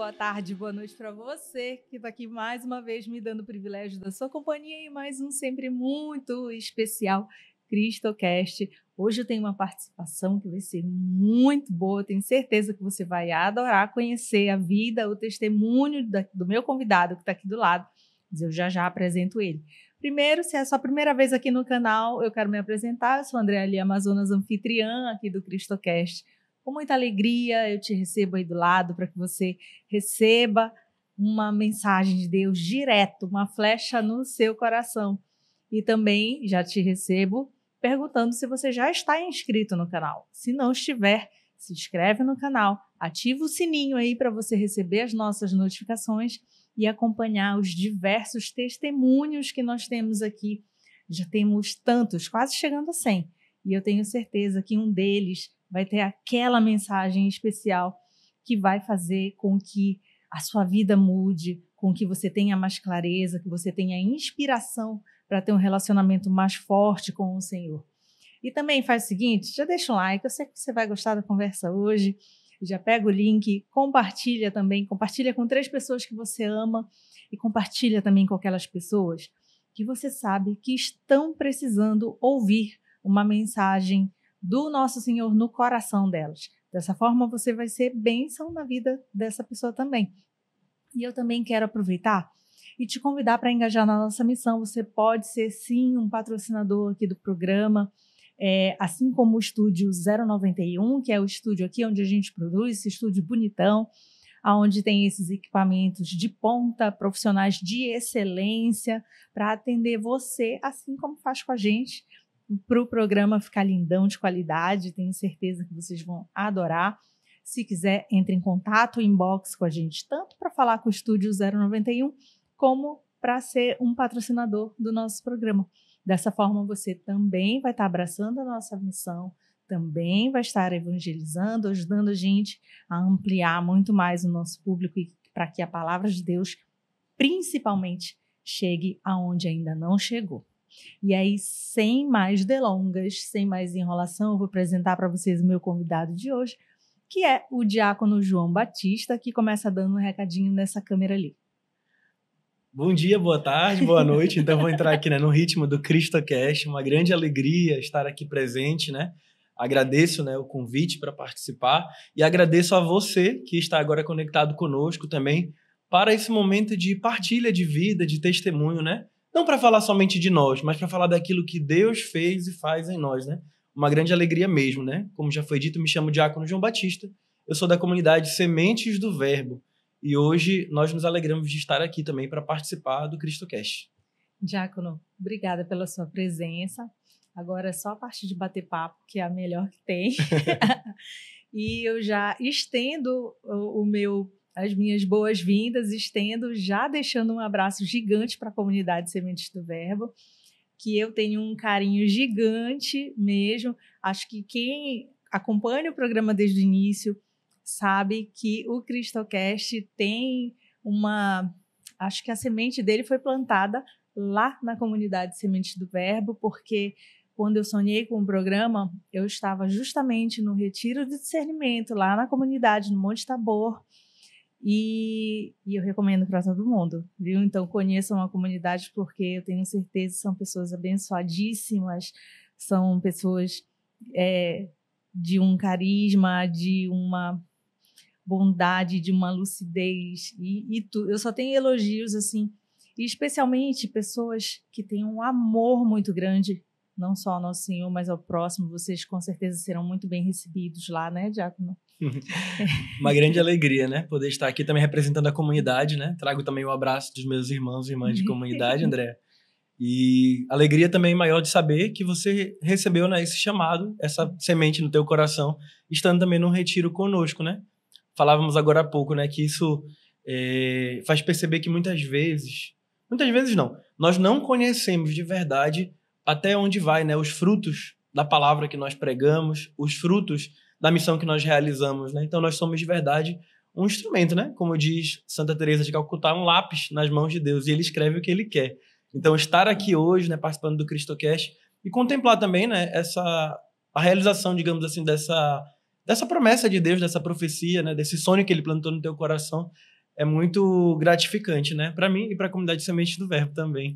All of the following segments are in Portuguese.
boa tarde, boa noite para você que está aqui mais uma vez me dando o privilégio da sua companhia e mais um sempre muito especial CristoCast. Hoje eu tenho uma participação que vai ser muito boa, tenho certeza que você vai adorar conhecer a vida, o testemunho do meu convidado que está aqui do lado, mas eu já apresento ele. Primeiro, se é a sua primeira vez aqui no canal, eu quero me apresentar, eu sou Andréa Lia Amazonas, anfitriã aqui do CristoCast. Com muita alegria, eu te recebo aí do lado para que você receba uma mensagem de Deus direto, uma flecha no seu coração. E também já te recebo perguntando se você já está inscrito no canal. Se não estiver, se inscreve no canal, ativa o sininho aí para você receber as nossas notificações e acompanhar os diversos testemunhos que nós temos aqui. Já temos tantos, quase chegando a 100. E eu tenho certeza que um deles vai ter aquela mensagem especial que vai fazer com que a sua vida mude, com que você tenha mais clareza, que você tenha inspiração para ter um relacionamento mais forte com o Senhor. E também faz o seguinte, já deixa um like, eu sei que você vai gostar da conversa hoje, já pega o link, compartilha também, compartilha com 3 pessoas que você ama e compartilha também com aquelas pessoas que você sabe que estão precisando ouvir uma mensagem do nosso Senhor no coração delas. Dessa forma, você vai ser bênção na vida dessa pessoa também. E eu também quero aproveitar e te convidar para engajar na nossa missão. Você pode ser, sim, um patrocinador aqui do programa, assim como o Estúdio 091, que é o estúdio aqui onde a gente produz, esse estúdio bonitão, onde tem esses equipamentos de ponta, profissionais de excelência, para atender você, assim como faz com a gente, para o programa ficar lindão, de qualidade. Tenho certeza que vocês vão adorar. Se quiser, entre em contato, inbox com a gente, tanto para falar com o Estúdio 091, como para ser um patrocinador do nosso programa. Dessa forma, você também vai estar abraçando a nossa missão, também vai estar evangelizando, ajudando a gente a ampliar muito mais o nosso público e para que a palavra de Deus, principalmente, chegue aonde ainda não chegou. E aí, sem mais delongas, sem mais enrolação, eu vou apresentar para vocês o meu convidado de hoje, que é o diácono João Batista, que começa dando um recadinho nessa câmera ali. Bom dia, boa tarde, boa noite. Então, vou entrar aqui, no ritmo do CristoCast. Uma grande alegria estar aqui presente, Agradeço, o convite para participar e agradeço a você que está agora conectado conosco também para esse momento de partilha de vida, de testemunho, Não para falar somente de nós, mas para falar daquilo que Deus fez e faz em nós, Uma grande alegria mesmo, Como já foi dito, me chamo Diácono João Batista. Eu sou da comunidade Sementes do Verbo. E hoje nós nos alegramos de estar aqui também para participar do CristoCast. Diácono, obrigada pela sua presença. Agora é só a parte de bater papo, que é a melhor que tem. E eu já estendo as minhas boas-vindas, já deixando um abraço gigante para a comunidade Sementes do Verbo, que eu tenho um carinho gigante mesmo. Acho que quem acompanha o programa desde o início sabe que o CristoCast tem acho que a semente dele foi plantada lá na comunidade Sementes do Verbo, porque quando eu sonhei com o programa, eu estava justamente no retiro de discernimento, lá na comunidade, no Monte Tabor, e eu recomendo para todo mundo, viu? Então, conheçam a comunidade, porque eu tenho certeza que são pessoas abençoadíssimas, são pessoas de um carisma, de uma bondade, de uma lucidez, eu só tenho elogios, assim, e especialmente pessoas que têm um amor muito grande, não só ao nosso Senhor, mas ao próximo. Vocês com certeza serão muito bem recebidos lá, Diácono? Uma grande alegria, Poder estar aqui também representando a comunidade, Trago também o abraço dos meus irmãos e irmãs de comunidade, André. E alegria também maior de saber que você recebeu esse chamado, essa semente no teu coração, estando também num retiro conosco, Falávamos agora há pouco, que isso faz perceber que muitas vezes não, nós não conhecemos de verdade até onde vai, os frutos da palavra que nós pregamos, os frutos da missão que nós realizamos, Então nós somos de verdade um instrumento, Como diz Santa Teresa de Calcutá, um lápis nas mãos de Deus, e ele escreve o que ele quer. Então estar aqui hoje, participando do CristoCast e contemplar também, a realização, digamos assim, dessa promessa de Deus, dessa profecia, desse sonho que ele plantou no teu coração, é muito gratificante, né? Para mim e para a comunidade Semente do Verbo também.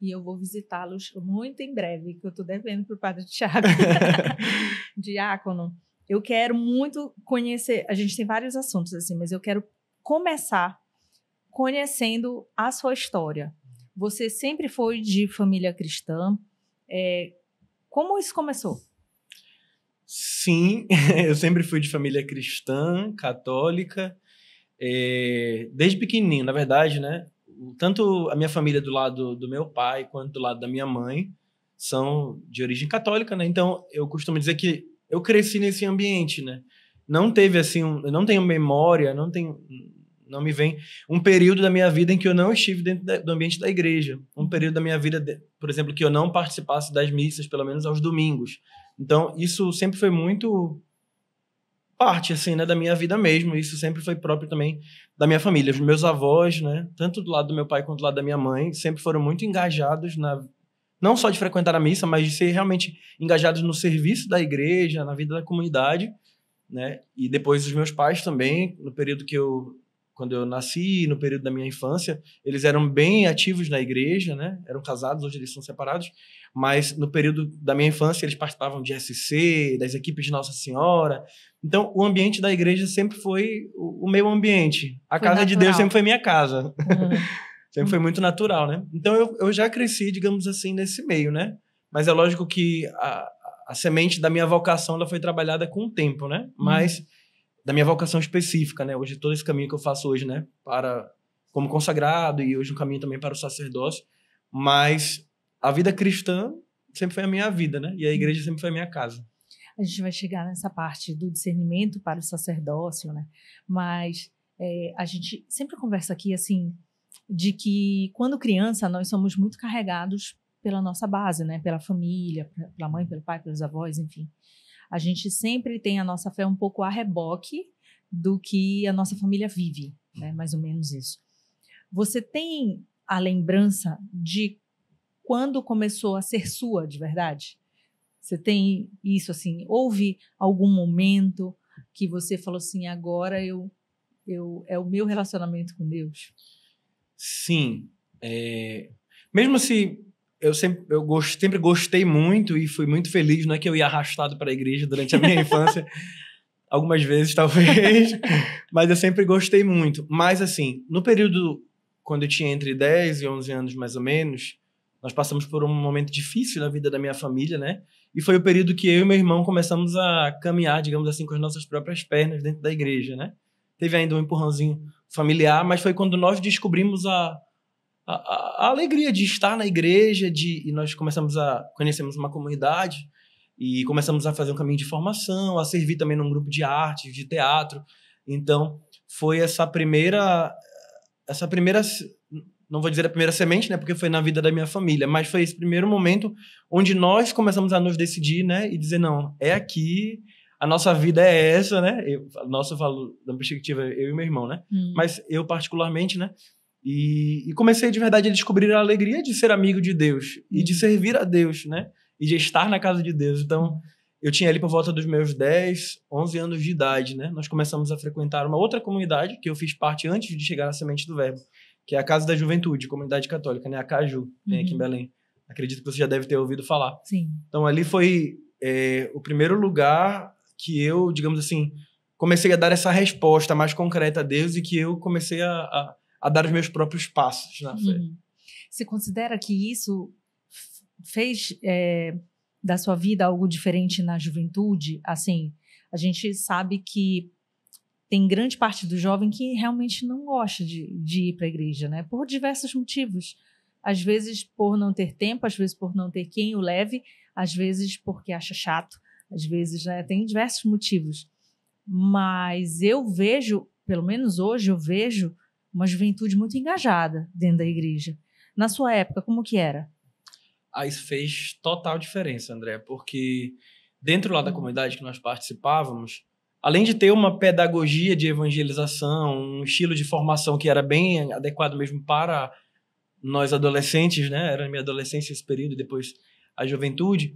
E eu vou visitá-los muito em breve, que eu estou devendo para o Padre Tiago. Diácono, eu quero muito conhecer, a gente tem vários assuntos assim, mas eu quero começar conhecendo a sua história. Você sempre foi de família cristã. Como isso começou? Sim, eu sempre fui de família cristã, católica, desde pequenininho, na verdade, né? Tanto a minha família do lado do meu pai quanto do lado da minha mãe são de origem católica, né? Então, eu costumo dizer que eu cresci nesse ambiente, né? Não teve assim, eu não tenho memória, não me vem um período da minha vida em que eu não estive dentro do ambiente da igreja. Um período da minha vida, por exemplo, que eu não participasse das missas, pelo menos aos domingos. Então, isso sempre foi muito parte, assim, né, da minha vida mesmo. Isso sempre foi próprio também da minha família. Os meus avós, né, tanto do lado do meu pai quanto do lado da minha mãe, sempre foram muito engajados não só de frequentar a missa, mas de ser realmente engajados no serviço da igreja, na vida da comunidade, né? E depois os meus pais também, no período quando eu nasci, no período da minha infância, eles eram bem ativos na igreja, né? Eram casados, hoje eles são separados, mas no período da minha infância eles participavam de SC, das equipes de Nossa Senhora. Então, o ambiente da igreja sempre foi o meu ambiente. A casa de Deus sempre foi minha casa. Uhum. Sempre foi muito natural, né? Então, eu já cresci, digamos assim, nesse meio, né? Mas é lógico que a semente da minha vocação ela foi trabalhada com o tempo, né? Mas da minha vocação específica, né? Hoje, todo esse caminho que eu faço hoje, né? Como consagrado e hoje um caminho também para o sacerdócio. Mas a vida cristã sempre foi a minha vida, né? E a igreja sempre foi a minha casa. A gente vai chegar nessa parte do discernimento para o sacerdócio, né? Mas a gente sempre conversa aqui, assim, de que quando criança nós somos muito carregados pela nossa base, né? Pela família, pela mãe, pelo pai, pelos avós, enfim. A gente sempre tem a nossa fé um pouco a reboque do que a nossa família vive, né? Mais ou menos isso. Você tem a lembrança de quando começou a ser sua de verdade? Você tem isso, assim, houve algum momento que você falou assim, agora é o meu relacionamento com Deus? Sim. Mesmo se eu sempre gostei muito e fui muito feliz, não é que eu ia arrastado para a igreja durante a minha infância, algumas vezes talvez, mas eu sempre gostei muito. Mas assim, no período quando eu tinha entre 10 e 11 anos mais ou menos, nós passamos por um momento difícil na vida da minha família, né? E foi o período que eu e meu irmão começamos a caminhar, digamos assim, com as nossas próprias pernas dentro da igreja, né? Teve ainda um empurrãozinho familiar, mas foi quando nós descobrimos a alegria de estar na igreja, e nós conhecemos uma comunidade e começamos a fazer um caminho de formação, a servir também num grupo de arte, de teatro. Então, foi essa primeira, não vou dizer a primeira semente, né, porque foi na vida da minha família, mas foi esse primeiro momento onde nós começamos a nos decidir, né, e dizer, não, é aqui, a nossa vida é essa, né, eu falo da perspectiva eu e meu irmão, né, mas eu particularmente, né, e comecei de verdade a descobrir a alegria de ser amigo de Deus e de servir a Deus, né, e de estar na casa de Deus. Então, eu tinha ali por volta dos meus 10, 11 anos de idade, né, nós começamos a frequentar uma outra comunidade que eu fiz parte antes de chegar na Semente do Verbo, que é a Casa da Juventude, comunidade católica, né? A Caju, tem aqui em Belém. Acredito que você já deve ter ouvido falar. Sim. Então, ali foi o primeiro lugar que eu, digamos assim, comecei a dar essa resposta mais concreta a Deus e que eu comecei a dar os meus próprios passos na fé. Você considera que isso fez da sua vida algo diferente na juventude? Assim, a gente sabe que tem grande parte do jovem que realmente não gosta de ir para a igreja, né? Por diversos motivos. Às vezes por não ter tempo, às vezes por não ter quem o leve, às vezes porque acha chato, às vezes, né? Tem diversos motivos. Mas eu vejo, pelo menos hoje, eu vejo uma juventude muito engajada dentro da igreja. Na sua época, como que era? Isso fez total diferença, André, porque dentro lá da comunidade que nós participávamos, além de ter uma pedagogia de evangelização, um estilo de formação que era bem adequado mesmo para nós adolescentes, né? Era a minha adolescência esse período, depois a juventude.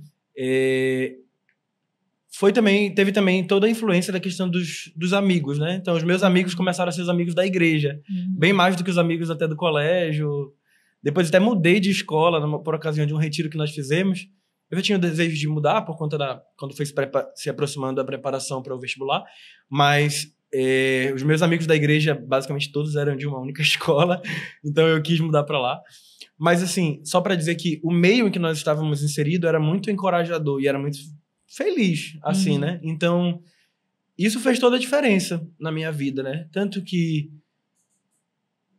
teve também toda a influência da questão dos amigos, né? Então, os meus amigos começaram a ser os amigos da igreja, bem mais do que os amigos até do colégio. Depois até mudei de escola por ocasião de um retiro que nós fizemos. Eu já tinha o desejo de mudar por conta quando foi se aproximando da preparação para o vestibular, mas os meus amigos da igreja, basicamente todos eram de uma única escola, então eu quis mudar para lá. Mas, assim, só para dizer que o meio em que nós estávamos inseridos era muito encorajador e era muito feliz, assim, né? Então, isso fez toda a diferença na minha vida, né? Tanto que,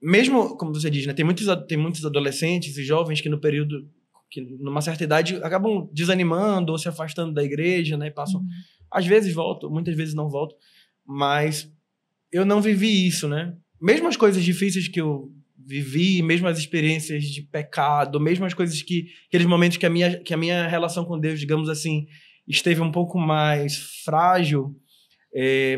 mesmo, como você diz, né? Tem muitos adolescentes e jovens que no período, que numa certa idade, acabam desanimando ou se afastando da igreja, né? Passam, às vezes voltam, muitas vezes não voltam, mas eu não vivi isso, né? Mesmo as coisas difíceis que eu vivi, mesmo as experiências de pecado, mesmo as coisas aqueles momentos que a minha relação com Deus, digamos assim, esteve um pouco mais frágil,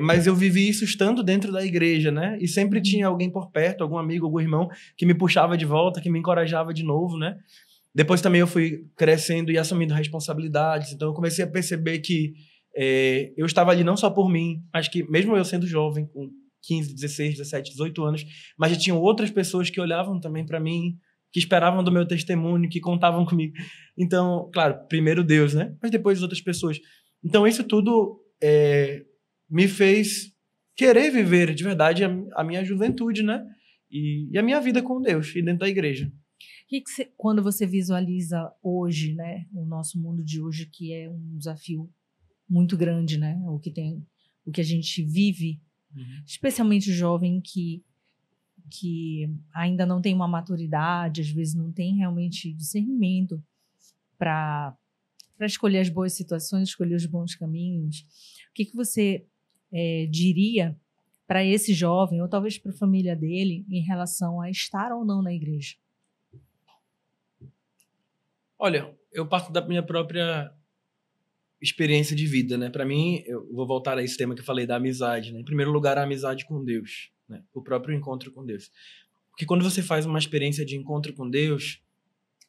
mas eu vivi isso estando dentro da igreja, né? E sempre tinha alguém por perto, algum amigo, algum irmão, que me puxava de volta, que me encorajava de novo, né? Depois também eu fui crescendo e assumindo responsabilidades, então eu comecei a perceber que eu estava ali não só por mim, mas que mesmo eu sendo jovem, com 15, 16, 17, 18 anos, mas já tinham outras pessoas que olhavam também para mim, que esperavam do meu testemunho, que contavam comigo. Então, claro, primeiro Deus, né? Mas depois outras pessoas. Então, isso tudo me fez querer viver de verdade a minha juventude, né? E a minha vida com Deus e dentro da igreja. Quando você visualiza hoje, né, o nosso mundo de hoje, que é um desafio muito grande, né? O que a gente vive, especialmente o jovem que ainda não tem uma maturidade, às vezes não tem realmente discernimento para escolher as boas situações, escolher os bons caminhos. O que você diria para esse jovem, ou talvez para a família dele, em relação a estar ou não na igreja? Olha, eu parto da minha própria experiência de vida, né? Para mim, eu vou voltar a esse tema que eu falei da amizade, né? Em primeiro lugar, a amizade com Deus, né? O próprio encontro com Deus. Porque quando você faz uma experiência de encontro com Deus,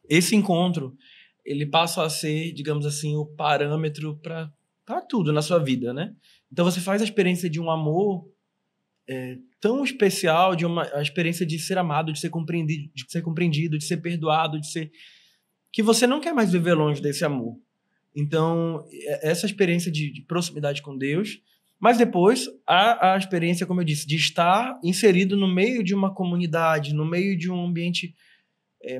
esse encontro, ele passa a ser, digamos assim, o parâmetro para tudo na sua vida, né? Então você faz a experiência de um amor tão especial, a experiência de ser amado, de ser compreendido, de ser perdoado, que você não quer mais viver longe desse amor. Então, essa experiência de proximidade com Deus, mas depois a experiência, como eu disse, de estar inserido no meio de uma comunidade, no meio de um ambiente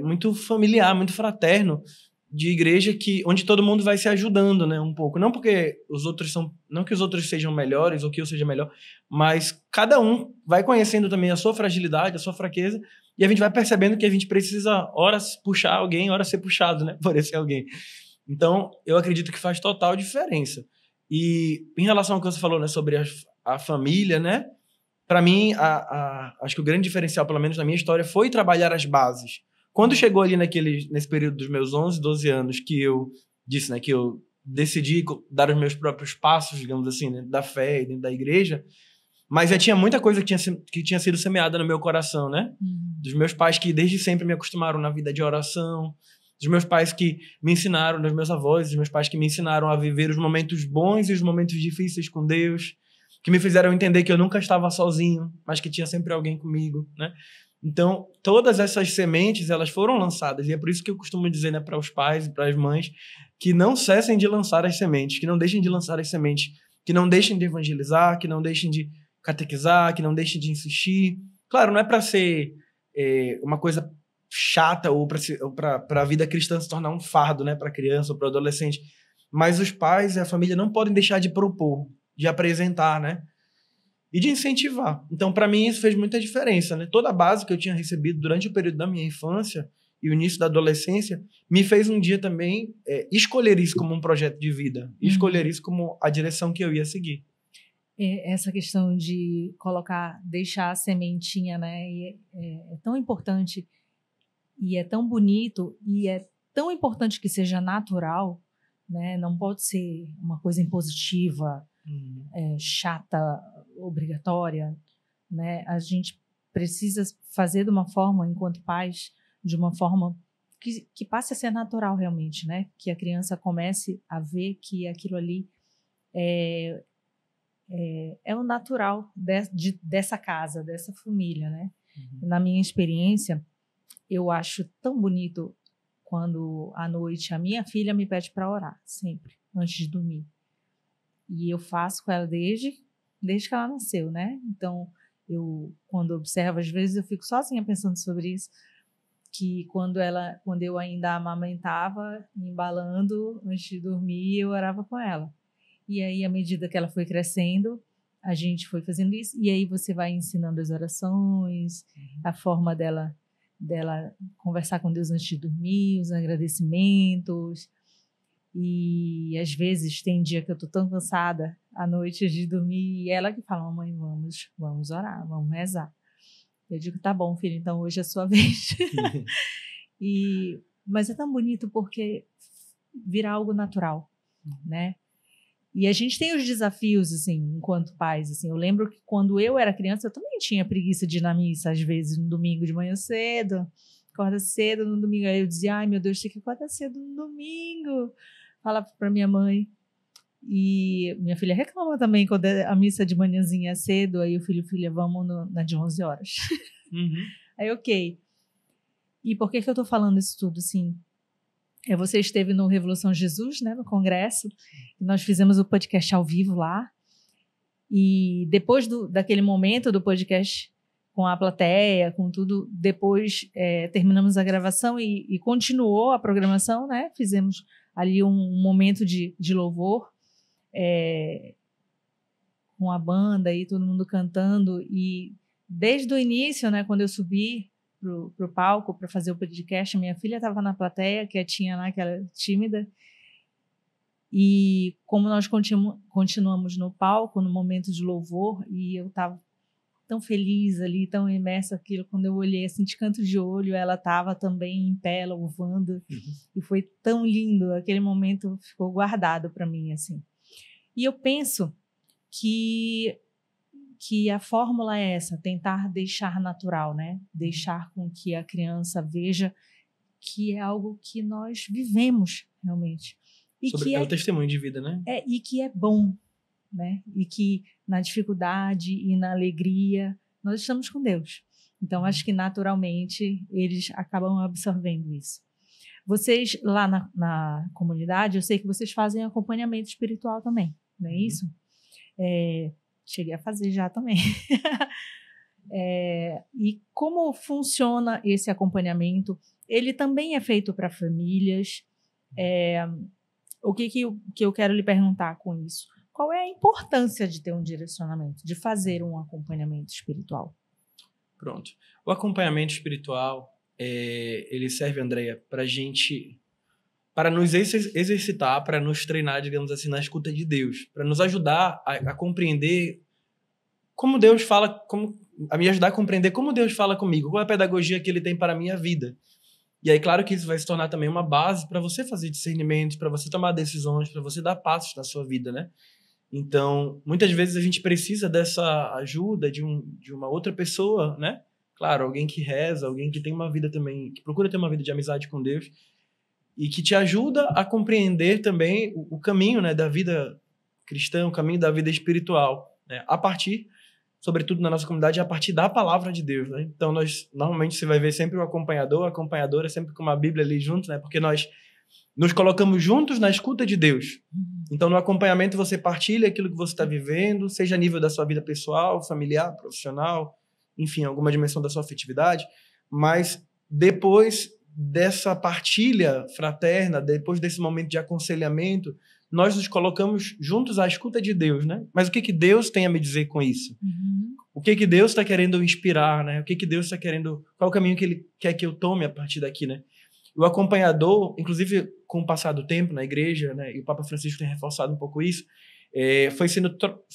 muito familiar, muito fraterno, de igreja onde todo mundo vai se ajudando, né, um pouco. Não porque não que os outros sejam melhores ou que eu seja melhor, mas cada um vai conhecendo também a sua fragilidade, a sua fraqueza, e a gente vai percebendo que a gente precisa, ora puxar alguém, ora ser puxado, né, por esse alguém. Então, eu acredito que faz total diferença. E em relação ao que você falou, né, sobre a família, né, para mim, acho que o grande diferencial, pelo menos na minha história, foi trabalhar as bases. Quando chegou ali nesse período dos meus 11, 12 anos, que eu disse, né, que eu decidi dar os meus próprios passos, digamos assim, né, da fé e dentro da igreja, mas já tinha muita coisa que tinha sido semeada no meu coração, né? Dos meus pais que desde sempre me acostumaram na vida de oração, dos meus pais que me ensinaram, dos meus avós, dos meus pais que me ensinaram a viver os momentos bons e os momentos difíceis com Deus, que me fizeram entender que eu nunca estava sozinho, mas que tinha sempre alguém comigo, né? Então, todas essas sementes, elas foram lançadas, e é por isso que eu costumo dizer, né, para os pais e para as mães, que não cessem de lançar as sementes, que não deixem de lançar as sementes, que não deixem de evangelizar, que não deixem de catequizar, que não deixem de insistir. Claro, não é para ser uma coisa chata ou para a vida cristã se tornar um fardo, né, para a criança ou para o adolescente, mas os pais e a família não podem deixar de propor, de apresentar, né, e de incentivar. Então, para mim, isso fez muita diferença, né? Toda a base que eu tinha recebido durante o período da minha infância e o início da adolescência me fez um dia também escolher isso como um projeto de vida, escolher isso como a direção que eu ia seguir. Essa questão de deixar a sementinha, né? É tão importante e é tão bonito e é tão importante que seja natural, né? Não pode ser uma coisa impositiva, chata, obrigatória, né? A gente precisa fazer de uma forma, enquanto pais, de uma forma que passe a ser natural realmente, né? Que a criança comece a ver que aquilo ali é o natural dessa casa, dessa família, né? Na minha experiência, eu acho tão bonito quando à noite a minha filha me pede para orar, sempre, antes de dormir. E eu faço com ela desde que ela nasceu, né? Então, quando observo, às vezes eu fico sozinha pensando sobre isso, que quando eu ainda amamentava, embalando, antes de dormir, eu orava com ela. E aí, à medida que ela foi crescendo, a gente foi fazendo isso, e aí você vai ensinando as orações, a forma dela conversar com Deus antes de dormir, os agradecimentos. E às vezes tem dia que eu tô tão cansada à noite antes de dormir, e ela que fala: mamãe, vamos orar, vamos rezar. Eu digo: tá bom, filho, então hoje é a sua vez. Mas é tão bonito porque vira algo natural, né? E a gente tem os desafios, assim, enquanto pais, assim. Eu lembro que quando eu era criança, eu também tinha preguiça de ir na missa, às vezes, no domingo de manhã cedo, acorda cedo no domingo. Aí eu dizia: ai, meu Deus, tem que acordar cedo no domingo. Falava para minha mãe. E minha filha reclama também quando a missa de manhãzinha é cedo. Aí o filha, vamos na de 11 horas. Aí, ok. E por que eu tô falando isso tudo, assim? Você esteve no Revolução Jesus, né, no congresso, e nós fizemos o podcast ao vivo lá, e depois daquele momento do podcast com a plateia, com tudo, depois terminamos a gravação e continuou a programação, né, fizemos ali um momento de louvor, com a banda e todo mundo cantando, e desde o início, né, quando eu subi pro palco para fazer o podcast, minha filha estava na plateia, quietinha lá, aquela tímida, e como nós continuamos no palco, no momento de louvor, e eu estava tão feliz ali, tão imersa naquilo, quando eu olhei assim de canto de olho, ela estava também em pé, louvando, e foi tão lindo, aquele momento ficou guardado para mim, assim. E eu penso que a fórmula é essa, tentar deixar natural, né? Deixar com que a criança veja que é algo que nós vivemos realmente. E é o testemunho de vida, né? E que é bom, né? E que na dificuldade e na alegria nós estamos com Deus. Então, acho que naturalmente eles acabam absorvendo isso. Vocês lá na comunidade, eu sei que vocês fazem acompanhamento espiritual também, não é isso? Cheguei a fazer já também. E como funciona esse acompanhamento? Ele também é feito para famílias. O que eu quero lhe perguntar com isso? Qual é a importância de ter um direcionamento, de fazer um acompanhamento espiritual? Pronto. O acompanhamento espiritual, ele serve, Andréia, para nos exercitar, para nos treinar, digamos assim, na escuta de Deus, para nos ajudar a compreender como Deus fala, a me ajudar a compreender como Deus fala comigo, qual é a pedagogia que Ele tem para a minha vida. E aí, claro que isso vai se tornar também uma base para você fazer discernimentos, para você tomar decisões, para você dar passos na sua vida, né? Então, muitas vezes a gente precisa dessa ajuda de uma outra pessoa, né? Claro, alguém que reza, alguém que tem uma vida também, que procura ter uma vida de amizade com Deus, e que te ajuda a compreender também o caminho, né, da vida cristã, o caminho da vida espiritual, né, a partir, sobretudo na nossa comunidade, a partir da palavra de Deus, né? Então, normalmente você vai ver sempre o acompanhador, a acompanhadora, sempre com uma Bíblia ali junto, né? Porque nós nos colocamos juntos na escuta de Deus. Então, no acompanhamento, você partilha aquilo que você está vivendo, seja a nível da sua vida pessoal, familiar, profissional, enfim, alguma dimensão da sua afetividade, mas depois dessa partilha fraterna, depois desse momento de aconselhamento, nós nos colocamos juntos à escuta de Deus, né? Mas o que Deus tem a me dizer com isso? O que Deus está querendo inspirar, né? O que Deus está querendo... Qual o caminho que Ele quer que eu tome a partir daqui, né? O acompanhador, inclusive com o passar do tempo na igreja, né? E o Papa Francisco tem reforçado um pouco isso,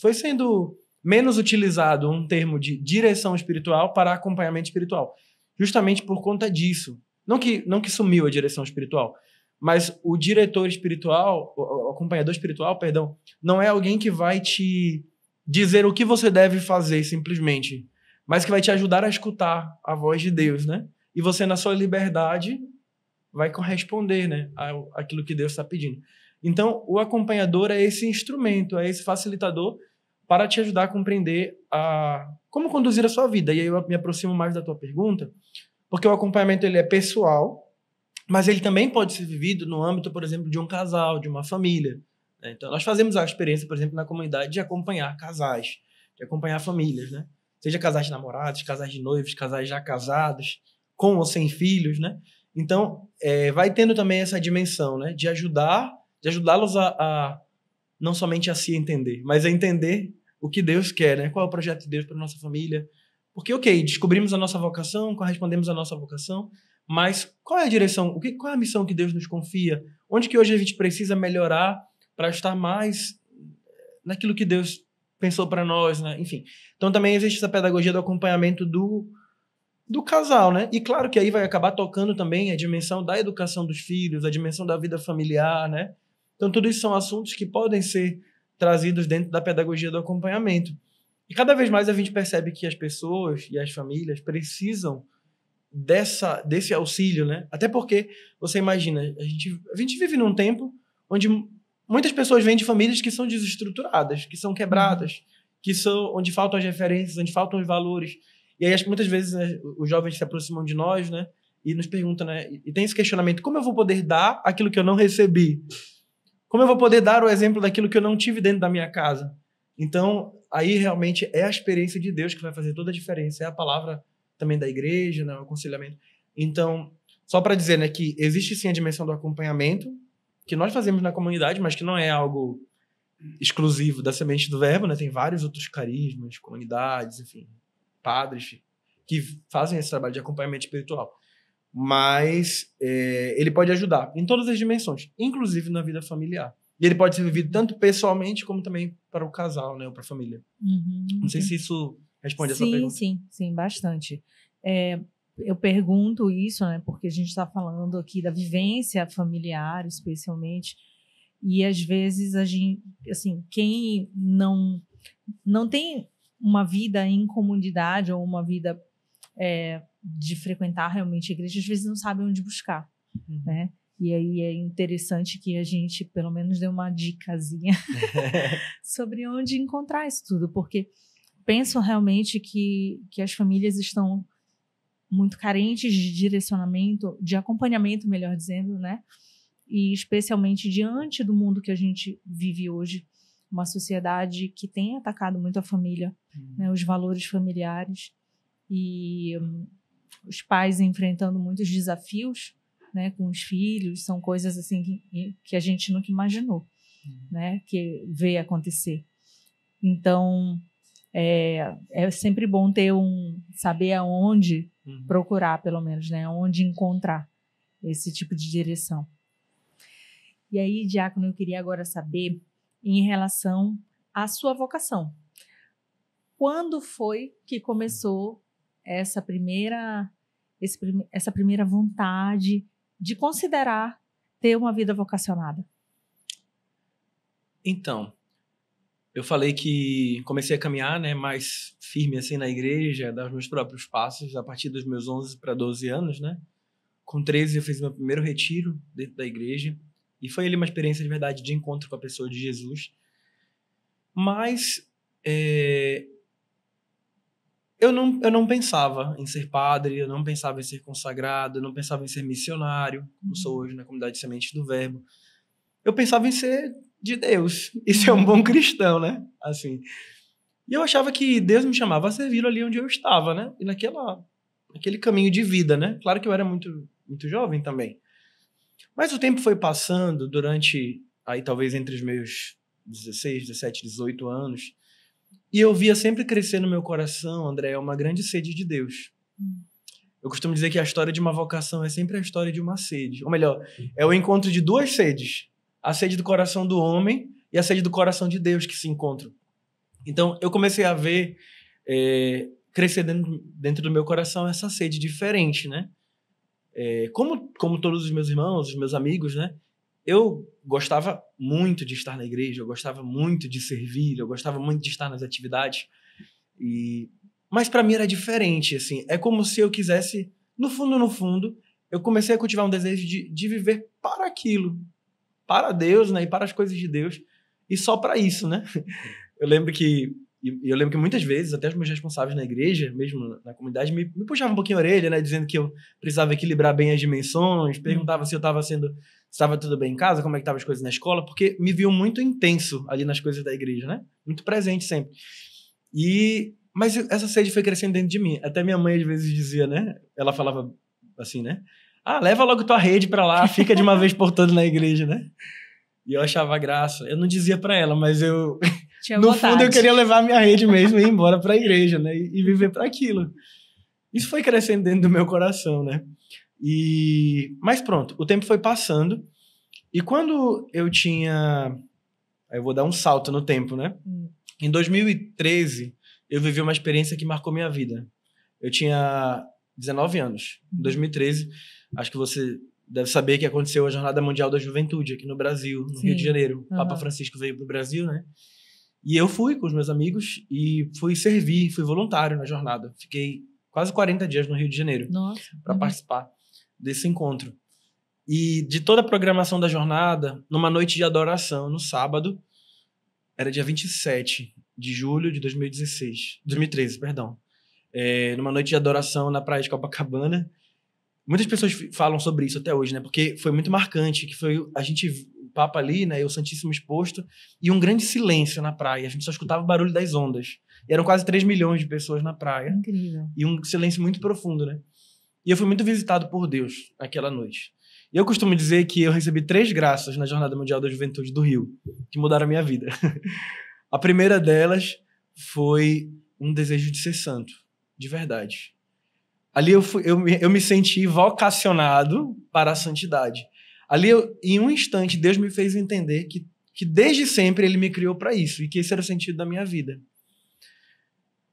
foi sendo menos utilizado um termo de direção espiritual para acompanhamento espiritual. Justamente por conta disso. Não que sumiu a direção espiritual, mas o diretor espiritual, o acompanhador espiritual, perdão, não é alguém que vai te dizer o que você deve fazer simplesmente, mas que vai te ajudar a escutar a voz de Deus, né? E você, na sua liberdade, vai corresponder, né, àquilo que Deus está pedindo. Então, o acompanhador é esse instrumento, é esse facilitador para te ajudar a compreender como conduzir a sua vida. E aí eu me aproximo mais da tua pergunta, porque o acompanhamento ele é pessoal, mas ele também pode ser vivido no âmbito, por exemplo, de um casal, de uma família, né? Então, nós fazemos a experiência, por exemplo, na comunidade de acompanhar casais, de acompanhar famílias, né? Seja casais de namorados, casais de noivos, casais já casados, com ou sem filhos, né? Então, vai tendo também essa dimensão, né? De ajudá-los a não somente a se entender, mas a entender o que Deus quer, né? Qual é o projeto de Deus para a nossa família. Porque, descobrimos a nossa vocação, correspondemos à nossa vocação, mas qual é a direção, qual é a missão que Deus nos confia? Onde que hoje a gente precisa melhorar para estar mais naquilo que Deus pensou para nós, né? Enfim. Então também existe essa pedagogia do acompanhamento do casal, né? E claro que aí vai acabar tocando também a dimensão da educação dos filhos, a dimensão da vida familiar, né? Então tudo isso são assuntos que podem ser trazidos dentro da pedagogia do acompanhamento. E cada vez mais a gente percebe que as pessoas e as famílias precisam desse auxílio, né? Até porque, você imagina, a gente vive num tempo onde muitas pessoas vêm de famílias que são desestruturadas, que são quebradas, onde faltam as referências, onde faltam os valores. E aí, muitas vezes, né, os jovens se aproximam de nós, né? E nos perguntam, né? E tem esse questionamento, como eu vou poder dar aquilo que eu não recebi? Como eu vou poder dar o exemplo daquilo que eu não tive dentro da minha casa? Então, aí realmente é a experiência de Deus que vai fazer toda a diferença. É a palavra também da igreja, né, o aconselhamento. Então, só para dizer, né, que existe sim a dimensão do acompanhamento, que nós fazemos na comunidade, mas que não é algo exclusivo da Semente do Verbo, né? Tem vários outros carismas, comunidades, enfim, padres que fazem esse trabalho de acompanhamento espiritual. Mas ele pode ajudar em todas as dimensões, inclusive na vida familiar. E ele pode ser vivido tanto pessoalmente como também para o casal, né, ou para a família. Não sei se isso responde essa pergunta. Sim, bastante. Eu pergunto isso, né, porque a gente está falando aqui da vivência familiar, especialmente, e às vezes a gente, assim, quem não tem uma vida em comunidade ou uma vida de frequentar realmente a igreja, às vezes não sabe onde buscar, né? E aí é interessante que a gente, pelo menos, dê uma dicasinha sobre onde encontrar isso tudo, porque penso realmente que as famílias estão muito carentes de direcionamento, de acompanhamento, melhor dizendo, né? E especialmente diante do mundo que a gente vive hoje, uma sociedade que tem atacado muito a família, né? Os valores familiares, e os pais enfrentando muitos desafios, né, com os filhos, são coisas assim que a gente nunca imaginou, né, que veio acontecer. Então, é sempre bom saber aonde procurar, pelo menos, né, onde encontrar esse tipo de direção. E aí, Diácono, eu queria agora saber em relação à sua vocação. Quando foi que começou essa primeira vontade de considerar ter uma vida vocacionada? Então, eu falei que comecei a caminhar, né, mais firme assim na igreja, dar os meus próprios passos a partir dos meus 11 para 12 anos, né? Com 13 eu fiz meu primeiro retiro dentro da igreja e foi ali uma experiência de verdade de encontro com a pessoa de Jesus. Mas eu não pensava em ser padre, eu não pensava em ser consagrado, eu não pensava em ser missionário, como sou hoje na comunidade Sementes do Verbo. Eu pensava em ser de Deus e ser um bom cristão, né? Assim. E eu achava que Deus me chamava a servir ali onde eu estava, né? E naquele caminho de vida, né? Claro que eu era muito, muito jovem também. Mas o tempo foi passando durante, aí talvez entre os meus 16, 17, 18 anos, e eu via sempre crescer no meu coração, André, uma grande sede de Deus. Eu costumo dizer que a história de uma vocação é sempre a história de uma sede. Ou melhor, é o encontro de duas sedes. A sede do coração do homem e a sede do coração de Deus que se encontram. Então, eu comecei a ver crescer dentro do meu coração essa sede diferente, né? Como todos os meus irmãos, os meus amigos, né? Eu gostava muito de estar na igreja, eu gostava muito de servir, eu gostava muito de estar nas atividades. Mas para mim era diferente, assim. É como se eu quisesse, no fundo, eu comecei a cultivar um desejo de viver para aquilo, para Deus, né? E para as coisas de Deus. E só para isso, né? Eu lembro que muitas vezes, até os meus responsáveis na igreja, mesmo na comunidade, me puxavam um pouquinho a orelha, né? Dizendo que eu precisava equilibrar bem as dimensões, perguntavam se eu estava tudo bem em casa, como é que estavam as coisas na escola, porque me viam muito intenso ali nas coisas da igreja, né? Muito presente sempre. Mas essa sede foi crescendo dentro de mim. Até minha mãe às vezes dizia, né? Ela falava assim, né? Leva logo tua rede pra lá, fica de uma vez por toda na igreja, né? E eu achava graça. Eu não dizia pra ela, mas no fundo eu queria levar minha rede mesmo e ir embora pra igreja, né? E viver pra aquilo. Isso foi crescendo dentro do meu coração, né? Mas pronto, o tempo foi passando. E quando eu tinha... Eu vou dar um salto no tempo, né? Em 2013, eu vivi uma experiência que marcou minha vida. Eu tinha 19 anos. Em 2013, acho que você deve saber que aconteceu a Jornada Mundial da Juventude aqui no Brasil, no Rio de Janeiro. O Papa Francisco veio para o Brasil, né? E eu fui com os meus amigos e fui voluntário na jornada. Fiquei quase 40 dias no Rio de Janeiro para participar desse encontro. E de toda a programação da jornada, numa noite de adoração, no sábado, era dia 27 de julho de 2013, perdão. Numa noite de adoração na praia de Copacabana. Muitas pessoas falam sobre isso até hoje, né? Porque foi muito marcante, que foi o Papa ali, né? E o Santíssimo exposto, e um grande silêncio na praia. A gente só escutava o barulho das ondas. E eram quase 3 milhões de pessoas na praia. Incrível. E um silêncio muito profundo, né? E eu fui muito visitado por Deus naquela noite. E eu costumo dizer que eu recebi 3 graças na Jornada Mundial da Juventude do Rio, que mudaram a minha vida. A primeira delas foi um desejo de ser santo, de verdade. Ali eu me senti vocacionado para a santidade. Ali, em um instante, Deus me fez entender que desde sempre Ele me criou para isso, e que esse era o sentido da minha vida.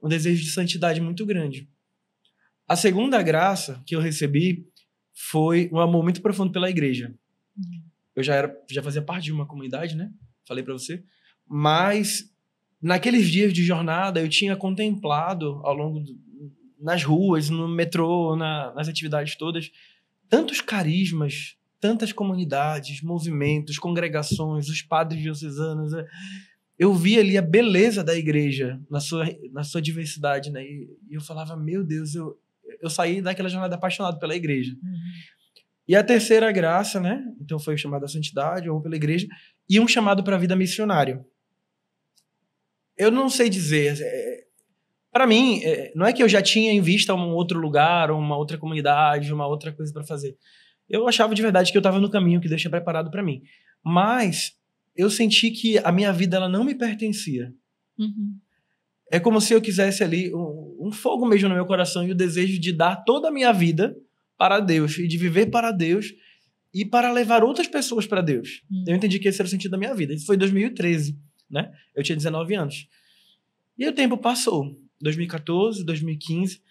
Um desejo de santidade muito grande. A segunda graça que eu recebi foi um amor muito profundo pela igreja. Eu já fazia parte de uma comunidade, né? Falei para você. Mas naqueles dias de jornada eu tinha contemplado ao longo nas ruas, no metrô, nas atividades todas, tantos carismas, tantas comunidades, movimentos, congregações, os padres diocesanos. Eu vi ali a beleza da igreja na sua diversidade, né? E eu falava, meu Deus, eu saí daquela jornada apaixonado pela igreja. E a terceira graça, né? Então foi o chamado à santidade, ou pela igreja, e um chamado para a vida missionária. Eu não sei dizer. Para mim, não é que eu já tinha em vista um outro lugar, uma outra comunidade, uma outra coisa para fazer. Eu achava de verdade que eu estava no caminho que Deus tinha preparado para mim. Mas eu senti que a minha vida ela não me pertencia. É como se eu quisesse ali um fogo mesmo no meu coração e o desejo de dar toda a minha vida para Deus e de viver para Deus e para levar outras pessoas para Deus. Eu entendi que esse era o sentido da minha vida. Isso foi em 2013, né? Eu tinha 19 anos. E o tempo passou. 2014, 2015.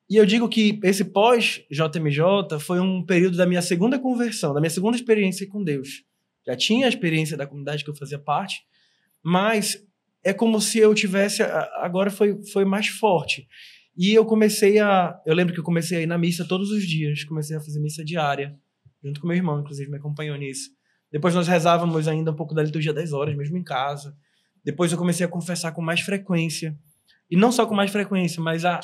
E eu digo que esse pós-JMJ foi um período da minha segunda conversão, da minha segunda experiência com Deus. Já tinha a experiência da comunidade que eu fazia parte, mas é como se eu tivesse... Agora foi mais forte. E eu lembro que eu comecei a ir na missa todos os dias. Comecei a fazer missa diária, junto com meu irmão, inclusive, me acompanhou nisso. Depois nós rezávamos ainda um pouco da liturgia das horas, mesmo em casa. Depois eu comecei a confessar com mais frequência. E não só com mais frequência, mas a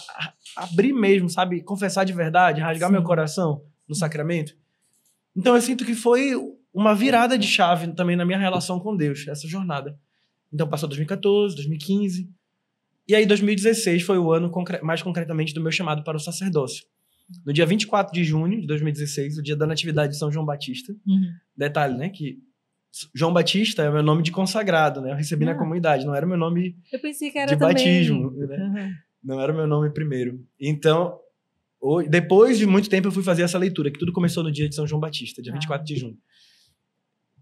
abrir mesmo, sabe? Confessar de verdade, rasgar meu coração no sacramento. Então eu sinto que foi uma virada de chave também na minha relação com Deus, essa jornada. Então passou 2014, 2015. E aí 2016 foi o ano, mais concretamente, do meu chamado para o sacerdócio. No dia 24 de junho de 2016, o dia da Natividade de São João Batista. Detalhe, né? Que João Batista é o meu nome de consagrado, né? Eu recebi na comunidade, não era o meu nome eu pensei que era de batismo, né? Não era o meu nome primeiro. Então, depois de muito tempo eu fui fazer essa leitura, que tudo começou no dia de São João Batista, dia 24 de junho.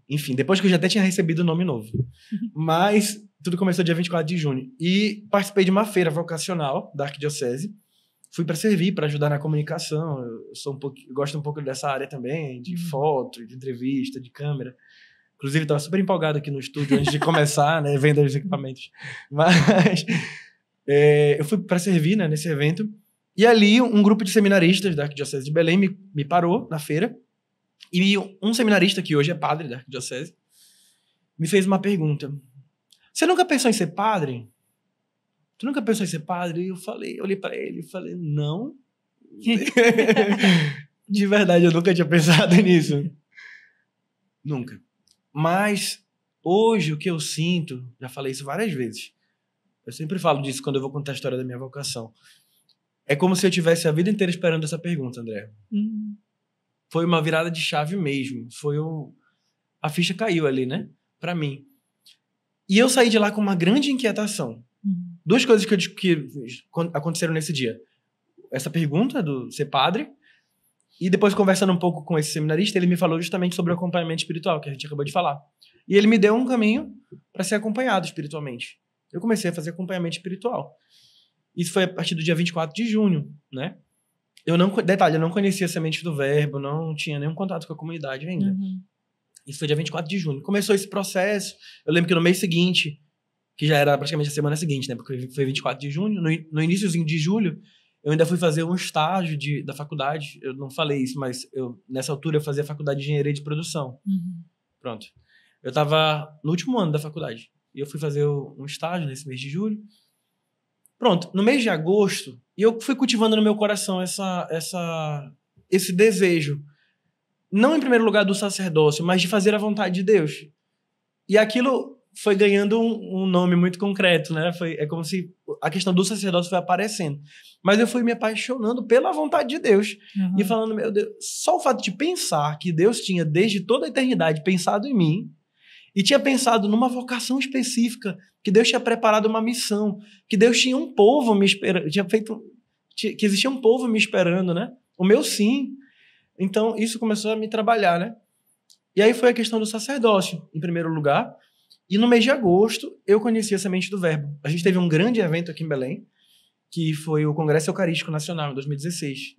Enfim, depois que eu já até tinha recebido o nome novo. Mas tudo começou dia 24 de junho. E participei de uma feira vocacional da Arquidiocese. Fui para servir, para ajudar na comunicação. Eu gosto um pouco dessa área também, de foto, de entrevista, de câmera. Inclusive, estava super empolgado aqui no estúdio antes de começar, né, venda dos equipamentos. Mas eu fui para servir, né, nesse evento. E ali, um grupo de seminaristas da Arquidiocese de Belém me parou na feira. E um seminarista que hoje é padre da Arquidiocese me fez uma pergunta. Você nunca pensou em ser padre? Tu nunca pensou em ser padre? E eu olhei pra ele e falei, não. De verdade, eu nunca tinha pensado nisso. Nunca. Mas hoje o que eu sinto, já falei isso várias vezes, eu sempre falo disso quando eu vou contar a história da minha vocação, é como se eu tivesse a vida inteira esperando essa pergunta, André. Foi uma virada de chave mesmo. A ficha caiu ali, né? Pra mim. E eu saí de lá com uma grande inquietação. Duas coisas que aconteceram nesse dia. Essa pergunta do ser padre, e depois conversando um pouco com esse seminarista, ele me falou justamente sobre o acompanhamento espiritual, que a gente acabou de falar. E ele me deu um caminho para ser acompanhado espiritualmente. Eu comecei a fazer acompanhamento espiritual. Isso foi a partir do dia 24 de junho, né? Detalhe, eu não conhecia a Semente do Verbo, não tinha nenhum contato com a comunidade ainda. Isso foi dia 24 de junho. Começou esse processo. Eu lembro que no mês seguinte, que já era praticamente a semana seguinte, né? Porque foi 24 de junho. No iniciozinho de julho, eu ainda fui fazer um estágio da faculdade. Eu não falei isso, mas nessa altura eu fazia a faculdade de engenharia de produção. Pronto. Eu estava no último ano da faculdade. E eu fui fazer um estágio nesse mês de julho. Pronto. No mês de agosto, eu fui cultivando no meu coração esse desejo. Não em primeiro lugar do sacerdócio, mas de fazer a vontade de Deus. E aquilo foi ganhando um nome muito concreto, né? É como se a questão do sacerdócio foi aparecendo. Mas eu fui me apaixonando pela vontade de Deus. E falando, meu Deus, só o fato de pensar que Deus tinha, desde toda a eternidade, pensado em mim, e tinha pensado numa vocação específica, que Deus tinha preparado uma missão, que Deus tinha um povo me esperando, que existia um povo me esperando, né? O meu sim. Então, isso começou a me trabalhar, né? E aí foi a questão do sacerdócio, em primeiro lugar. E no mês de agosto, eu conheci a Semente do Verbo. A gente teve um grande evento aqui em Belém, que foi o Congresso Eucarístico Nacional, em 2016.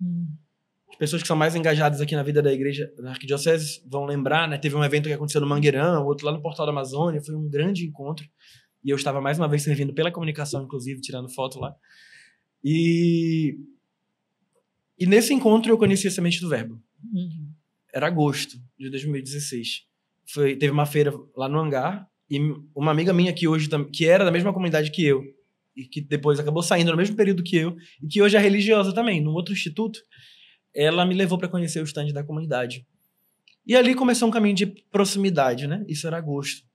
As pessoas que são mais engajadas aqui na vida da igreja, na arquidiocese, vão lembrar, né? Teve um evento que aconteceu no Mangueirão, outro lá no Portal da Amazônia. Foi um grande encontro. E eu estava mais uma vez servindo pela comunicação, inclusive, tirando foto lá. E nesse encontro eu conheci a Semente do Verbo. Era agosto de 2016. Teve uma feira lá no hangar, e uma amiga minha que era da mesma comunidade que eu, e que depois acabou saindo no mesmo período que eu, e que hoje é religiosa também, num outro instituto, ela me levou para conhecer o stand da comunidade. E ali começou um caminho de proximidade, né? Isso era agosto.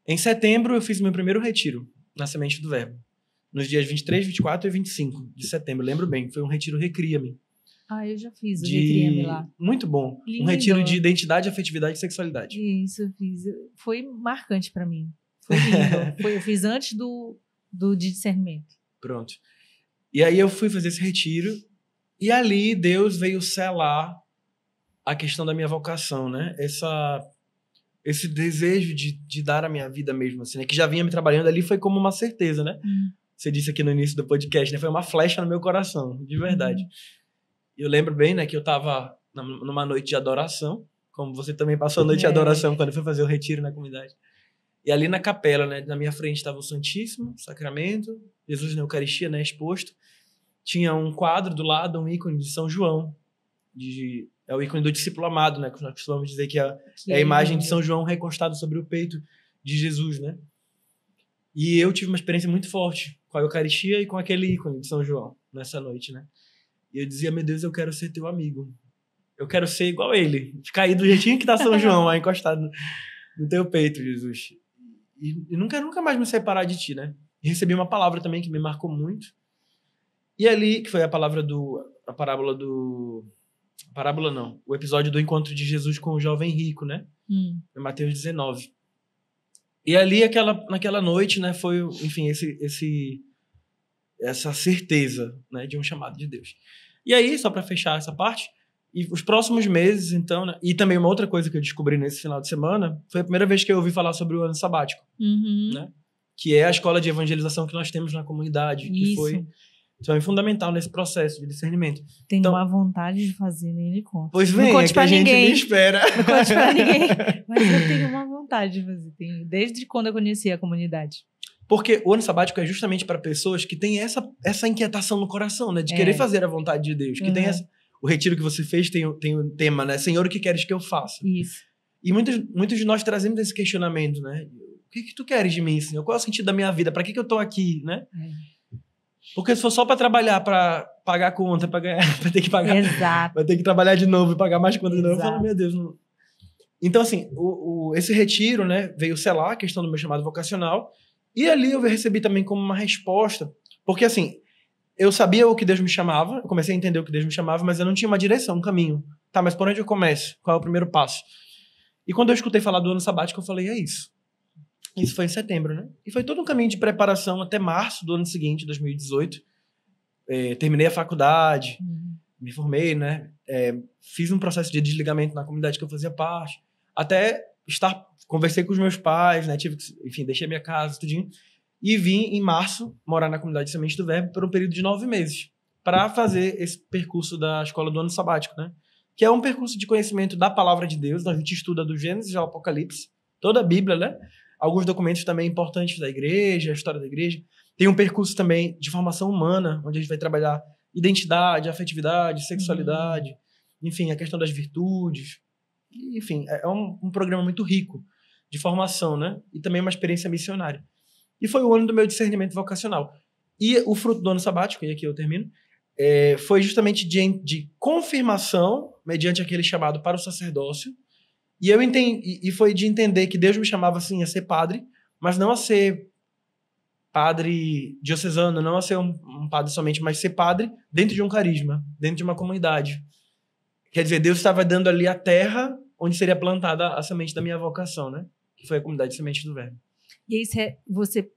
Em setembro eu fiz meu primeiro retiro na Semente do Verbo. Nos dias 23, 24 e 25 de setembro, lembro bem. Foi um retiro Recria-me. Eu já fiz o Recria-me lá. Muito bom. Lindo. Um retiro de identidade, afetividade e sexualidade. Isso, eu fiz. Foi marcante para mim. Foi lindo. Eu fiz antes do discernimento. Pronto. E aí eu fui fazer esse retiro e ali Deus veio selar a questão da minha vocação, né? Esse desejo de dar a minha vida mesmo, assim, né? Que já vinha me trabalhando ali, foi como uma certeza, né? Você disse aqui no início do podcast, né? Foi uma flecha no meu coração, de verdade. Eu lembro bem, né, que eu estava numa noite de adoração, como você também passou a noite de adoração quando foi fazer o retiro na comunidade. E ali na capela, né, na minha frente estava o Santíssimo Sacramento, Jesus na Eucaristia, né, exposto. Tinha um quadro do lado, um ícone de São João. É o ícone do discípulo amado, né, que nós costumamos dizer que é a imagem de São João recostado sobre o peito de Jesus, né? E eu tive uma experiência muito forte com a Eucaristia e com aquele ícone de São João nessa noite, né? E eu dizia, meu Deus, eu quero ser teu amigo. Eu quero ser igual a ele. Ficar aí do jeitinho que tá São João, lá encostado no teu peito, Jesus. E nunca mais me separar de ti, né? E recebi uma palavra também que me marcou muito. E ali, que foi a parábola não. O episódio do encontro de Jesus com o jovem rico, né? Em Mateus 19. E ali, naquela noite, né? Foi, enfim, essa certeza, né, de um chamado de Deus. E aí, só para fechar essa parte, e os próximos meses, então, né, e também uma outra coisa que eu descobri nesse final de semana, foi a primeira vez que eu ouvi falar sobre o ano sabático, né, que é a escola de evangelização que nós temos na comunidade, que foi fundamental nesse processo de discernimento. Tenho uma vontade de fazer, nem lhe conto. Pois vem, não conte é que a gente ninguém. me espera. Não conte pra ninguém. Mas eu tenho uma vontade de fazer, desde quando eu conheci a comunidade. Porque o ano sabático é justamente para pessoas que têm essa inquietação no coração, né? De querer fazer a vontade de Deus. Que tem o retiro que você fez tem o tema, né? Senhor, o que queres que eu faça? Isso. E muitos de nós trazemos esse questionamento, né? O que tu queres de mim, Senhor? Qual é o sentido da minha vida? Para que eu tô aqui, né? Porque se for só para trabalhar, para pagar a conta, para ganhar, vai ter que pagar, Exato. vai ter que trabalhar de novo e pagar mais conta de novo. Eu Exato. falo, meu Deus, não. Então, assim, esse retiro, né, veio selar a questão do meu chamado vocacional, e ali eu recebi também como uma resposta, porque, assim, eu sabia o que Deus me chamava, eu comecei a entender o que Deus me chamava, mas eu não tinha uma direção, um caminho. Tá, mas por onde eu começo? Qual é o primeiro passo? E quando eu escutei falar do ano sabático, eu falei, é isso. Isso foi em setembro, né? E foi todo um caminho de preparação até março do ano seguinte, 2018. Terminei a faculdade, me formei, né? Fiz um processo de desligamento na comunidade que eu fazia parte, até conversei com os meus pais, né? Enfim, deixei minha casa, tudinho, e vim em março morar na comunidade Semente do Verbo por um período de 9 meses para fazer esse percurso da escola do ano sabático, né? Que é um percurso de conhecimento da palavra de Deus. A gente estuda do Gênesis ao Apocalipse, toda a Bíblia, né? Alguns documentos também importantes da igreja, a história da igreja. Tem um percurso também de formação humana, onde a gente vai trabalhar identidade, afetividade, sexualidade, enfim, a questão das virtudes. Enfim, é um programa muito rico de formação, né? E também uma experiência missionária. E foi o ano do meu discernimento vocacional. E o fruto do ano sabático, e aqui eu termino, foi justamente de confirmação, mediante aquele chamado para o sacerdócio. E eu entendi, e foi de entender que Deus me chamava assim a ser padre, mas não a ser padre diocesano, não a ser um padre somente, mas ser padre dentro de um carisma, dentro de uma comunidade. Quer dizer, Deus estava dando ali a terra onde seria plantada a semente da minha vocação, né? Que foi a comunidade Semente do Verbo. E aí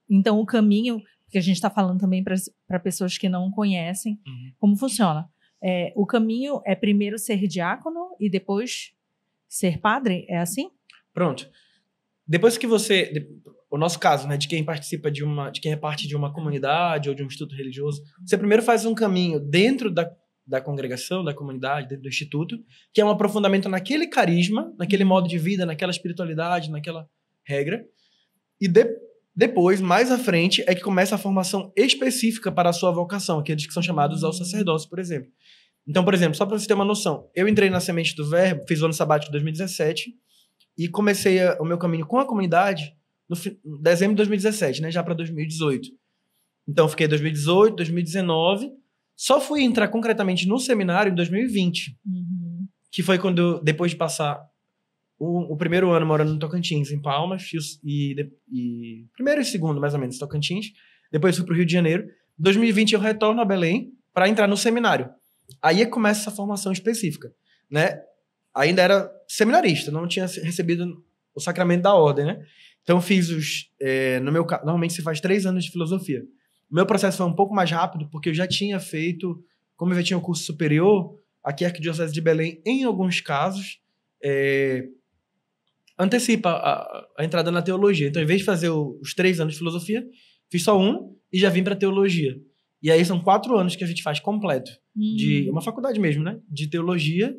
então o caminho, que a gente está falando também para pessoas que não conhecem, como funciona? O caminho é primeiro ser diácono e depois ser padre? É assim? Pronto. Depois que o nosso caso, né, de quem participa de quem é parte de uma comunidade ou de um instituto religioso, você primeiro faz um caminho dentro da congregação, da comunidade, dentro do instituto, que é um aprofundamento naquele carisma, naquele modo de vida, naquela espiritualidade, naquela regra. E depois, mais à frente, é que começa a formação específica para a sua vocação, aqueles que são chamados ao sacerdócio, por exemplo. Então, por exemplo, só para você ter uma noção, eu entrei na Semente do Verbo, fiz o ano sabático de 2017 e comecei o meu caminho com a comunidade no dezembro de 2017, né, já para 2018. Então, fiquei 2018, 2019, só fui entrar concretamente no seminário em 2020, que foi quando, depois de passar o primeiro ano morando no Tocantins, em Palmas, e primeiro e segundo, mais ou menos, Tocantins, depois fui para o Rio de Janeiro. Em 2020 eu retorno a Belém para entrar no seminário. Aí começa essa formação específica, né? Ainda era seminarista, não tinha recebido o sacramento da ordem, né? Então fiz normalmente se faz 3 anos de filosofia. O meu processo foi um pouco mais rápido, porque eu já tinha feito, como eu já tinha um curso superior, aqui a Arquidiocese de Belém, em alguns casos, antecipa a entrada na teologia. Então, em vez de fazer os 3 anos de filosofia, fiz só 1 e já vim para teologia. E aí são 4 anos que a gente faz completo, de uma faculdade mesmo, né? De teologia.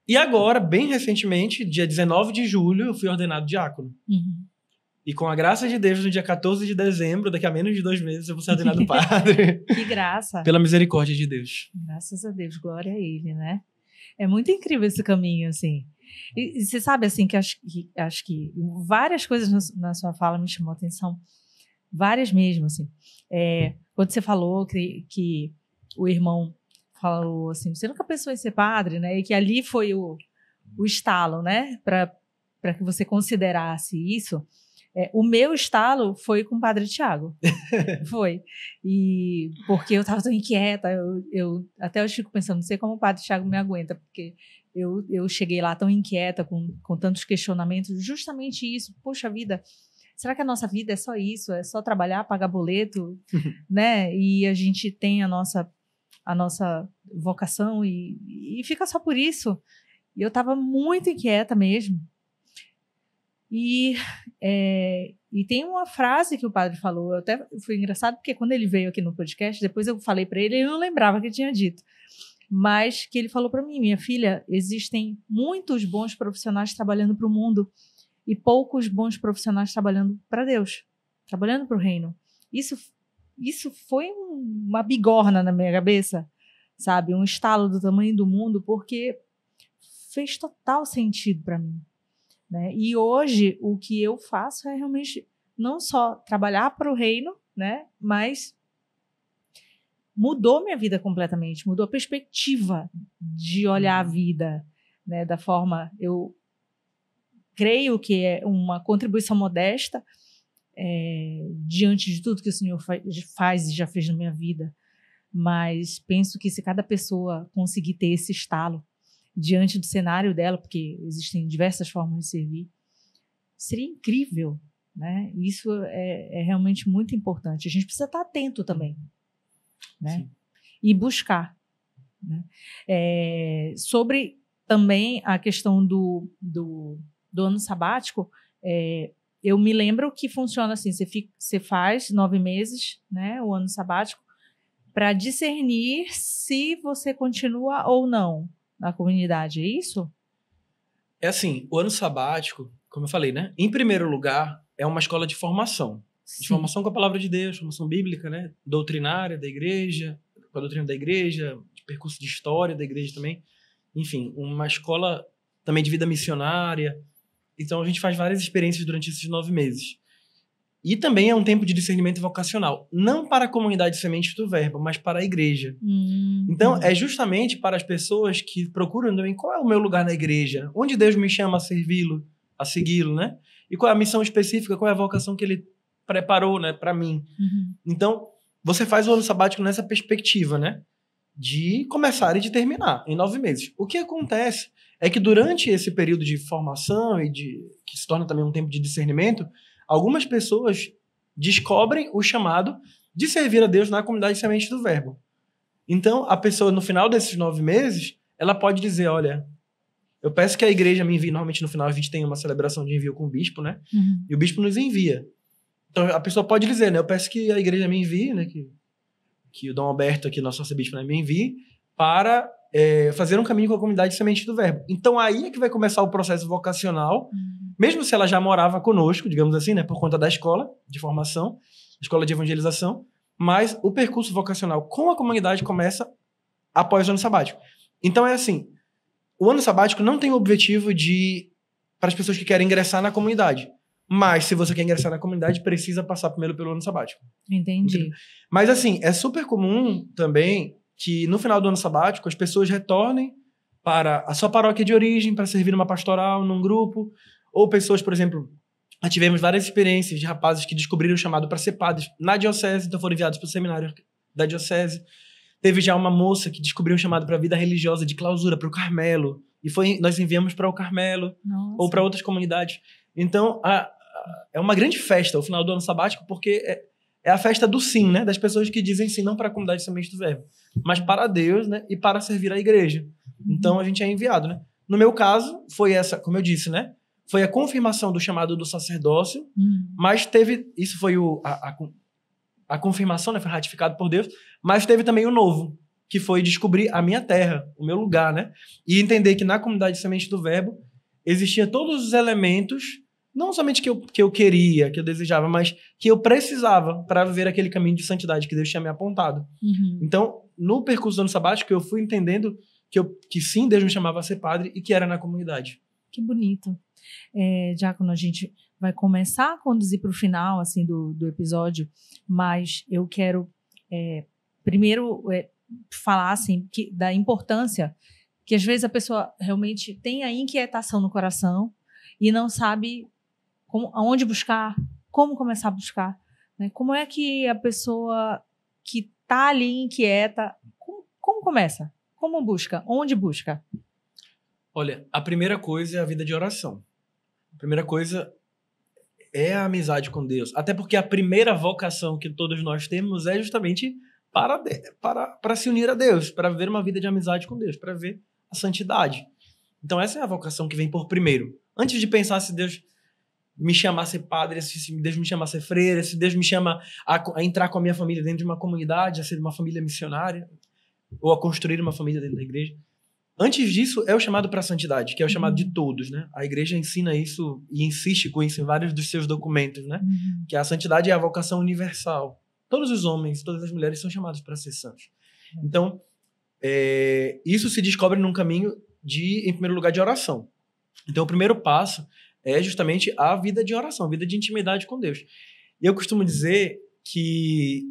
E agora, bem recentemente, dia 19 de julho, eu fui ordenado diácono. E com a graça de Deus, no dia 14 de dezembro, daqui a menos de 2 meses, eu vou ser ordenado padre. Que graça! Pela misericórdia de Deus. Graças a Deus, glória a Ele, né? É muito incrível esse caminho, assim. E você sabe, assim, que acho que várias coisas na sua fala me chamou a atenção. Várias mesmo, assim. Quando você falou que o irmão falou assim, você nunca pensou em ser padre, né? E que ali foi o estalo, né? Para que você considerasse isso. O meu estalo foi com o Padre Tiago. Foi. E porque eu estava tão inquieta, até eu fico pensando, não sei como o Padre Tiago me aguenta, porque eu cheguei lá tão inquieta, com tantos questionamentos, justamente isso. Poxa vida, será que a nossa vida é só isso? É só trabalhar, pagar boleto, né? E a gente tem a nossa vocação e fica só por isso. E eu estava muito inquieta mesmo. E tem uma frase que o padre falou, até foi engraçado porque quando ele veio aqui no podcast, depois eu falei para ele, ele não lembrava que tinha dito, mas que ele falou para mim, minha filha, existem muitos bons profissionais trabalhando para o mundo e poucos bons profissionais trabalhando para Deus, trabalhando para o reino. Isso foi uma bigorna na minha cabeça, sabe, um estalo do tamanho do mundo, porque fez total sentido para mim. né? E hoje o que eu faço é realmente não só trabalhar para o reino, né? Mas mudou minha vida completamente, mudou a perspectiva de olhar a vida, né? Da forma, eu creio que é uma contribuição modesta diante de tudo que o Senhor faz e já fez na minha vida, mas penso que se cada pessoa conseguir ter esse estalo diante do cenário dela, porque existem diversas formas de servir, seria incrível, né? Isso é realmente muito importante. A gente precisa estar atento também, né? Sim. E buscar, né? Sobre também a questão do ano sabático, eu me lembro que funciona assim, você faz 9 meses, né, o ano sabático, para discernir se você continua ou não na comunidade, é isso? É assim, o ano sabático, como eu falei, né, em primeiro lugar, é uma escola de formação. Sim. De formação com a palavra de Deus, formação bíblica, né, doutrinária da igreja, com a doutrina da igreja, de percurso de história da igreja também. Enfim, uma escola também de vida missionária. Então, a gente faz várias experiências durante esses 9 meses. E também é um tempo de discernimento vocacional. Não para a comunidade Sementes do Verbo, mas para a igreja. Então, é justamente para as pessoas que procuram também qual é o meu lugar na igreja, onde Deus me chama a servi-lo, a segui-lo, né? E qual é a missão específica, qual é a vocação que Ele preparou, né, para mim. Então, você faz o ano sabático nessa perspectiva, né? De começar e de terminar, em 9 meses. O que acontece é que durante esse período de formação e que se torna também um tempo de discernimento, algumas pessoas descobrem o chamado de servir a Deus na comunidade Semente do Verbo. Então, a pessoa, no final desses 9 meses, ela pode dizer, olha, eu peço que a igreja me envie, normalmente no final a gente tem uma celebração de envio com o bispo, né? E o bispo nos envia. Então, a pessoa pode dizer, né, eu peço que a igreja me envie, né, que o Dom Alberto, aqui, nosso arcebispo, né, me envie para fazer um caminho com a comunidade Semente do Verbo. Então, aí é que vai começar o processo vocacional, mesmo se ela já morava conosco, digamos assim, né, por conta da escola de formação, escola de evangelização, mas o percurso vocacional com a comunidade começa após o ano sabático. Então, é assim, o ano sabático não tem o objetivo para as pessoas que querem ingressar na comunidade. Mas, se você quer ingressar na comunidade, precisa passar primeiro pelo ano sabático. Entendi. Mas, assim, é super comum também que no final do ano sabático as pessoas retornem para a sua paróquia de origem para servir numa pastoral, num grupo, ou pessoas, por exemplo, nós tivemos várias experiências de rapazes que descobriram o chamado para ser padres na diocese, então foram enviados para o seminário da diocese. Teve já uma moça que descobriu um chamado para a vida religiosa de clausura, para o Carmelo, e nós enviamos para o Carmelo. Nossa. Ou para outras comunidades. Então, é uma grande festa o final do ano sabático, porque é a festa do sim, né? Das pessoas que dizem sim, não para a comunidade Semente do Verbo, mas para Deus, né? E para servir a igreja. Então, a gente é enviado, né? No meu caso, foi essa, como eu disse, né? Foi a confirmação do chamado do sacerdócio, mas isso foi a confirmação, né? Foi ratificado por Deus, mas teve também o novo, que foi descobrir a minha terra, o meu lugar, né? E entender que na comunidade Semente do Verbo existiam todos os elementos, não somente que eu queria, que eu desejava, mas que eu precisava para viver aquele caminho de santidade que Deus tinha me apontado. Então, no percurso do ano sabático, eu fui entendendo que sim, Deus me chamava a ser padre e que era na comunidade. Que bonito. Diácono, a gente vai começar a conduzir para o final assim, do episódio, mas eu quero primeiro falar assim, da importância que às vezes a pessoa realmente tem a inquietação no coração e não sabe aonde buscar, como começar a buscar, né? Como é que a pessoa que está ali inquieta, como começa? Como busca? Onde busca? Olha, a primeira coisa é a vida de oração. A primeira coisa é a amizade com Deus. Até porque a primeira vocação que todos nós temos é justamente para se unir a Deus, para viver uma vida de amizade com Deus, para ver a santidade. Então essa é a vocação que vem por primeiro. Antes de pensar se Deus me chamar a ser padre, se Deus me chama a ser freira, se Deus me chama a entrar com a minha família dentro de uma comunidade, a ser uma família missionária, ou a construir uma família dentro da igreja. Antes disso, é o chamado para a santidade, que é o chamado de todos, né? A igreja ensina isso e insiste com isso em vários dos seus documentos, né? Que a santidade é a vocação universal. Todos os homens, todas as mulheres são chamados para ser santos. Então, isso se descobre num caminho em primeiro lugar, de oração. Então, o primeiro passo é justamente a vida de oração, a vida de intimidade com Deus. E eu costumo dizer que